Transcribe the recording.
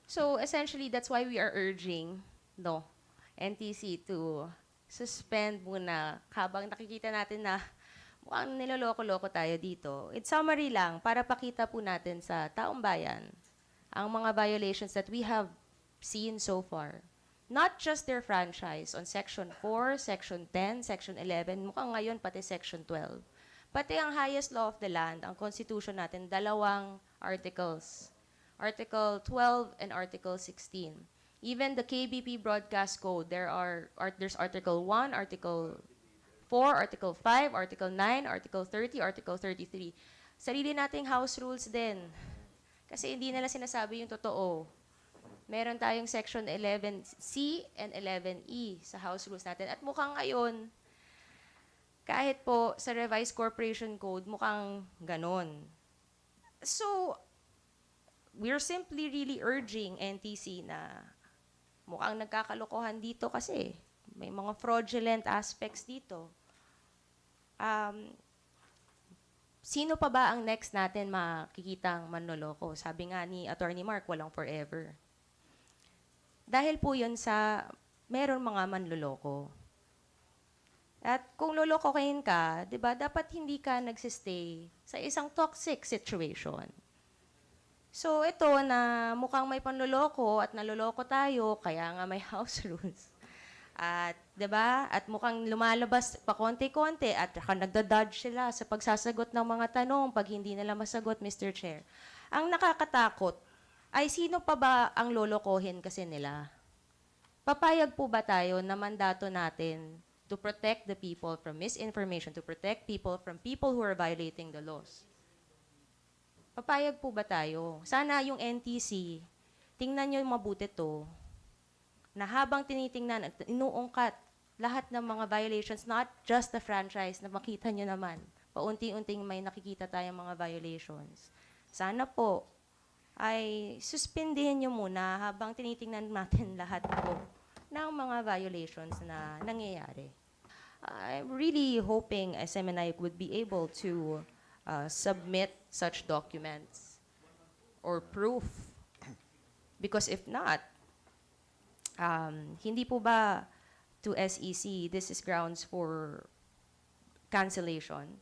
So essentially, that's why we are urging NTC to suspend muna habang nakikita natin na mukhang niloloko-loko tayo dito. In summary lang, para pakita po natin sa taong bayan ang mga violations that we have seen so far. Not just their franchise on Section 4, Section 10, Section 11, mukhang ngayon pati Section 12. Pati ang highest law of the land, ang Constitution natin, dalawang articles. Article 12 and Article 16. Even the KBP Broadcast Code, there's Article 1, Article 4, Article 5, Article 9, Article 30, Article 33. Sarili nating house rules din. Kasi hindi nila sinasabi yung totoo. Meron tayong Section 11C and 11E sa house rules natin. At mukhang ngayon, kahit po sa Revised Corporation Code, mukhang ganon. So, we're simply really urging NTC na mukhang nagkakalokohan dito kasi may mga fraudulent aspects dito. Sino pa ba ang next natin makikitang manloloko? Sabi nga ni Attorney Mark, walang forever. Dahil po yun sa meron mga manloloko. At kung lolokohin ka, di ba, dapat hindi ka nagsistay sa isang toxic situation. So ito na mukhang may panloloko at naloloko tayo, kaya nga may house rules. At 'di ba? At mukhang lumalabas pa konti-konti at nagda-dodge sila sa pagsasagot ng mga tanong pag hindi nila masagot, Mr. Chair. Ang nakakatakot ay sino pa ba ang lolokohin kasi nila? Papayag po ba tayo na mandato natin to protect the people from misinformation, to protect people from people who are violating the laws? Papayag po ba tayo? Sana yung NTC, tingnan nyo mabuti to, na habang tinitingnan at inuungkat lahat ng mga violations, not just the franchise, na makita nyo naman, paunti-unting may nakikita tayong mga violations. Sana po, ay suspindihin nyo muna habang tinitingnan natin lahat po ng mga violations na nangyayari. I'm really hoping SMNI would be able to submit such documents or proof. Because if not, hindi po ba to SEC, this is grounds for cancellation?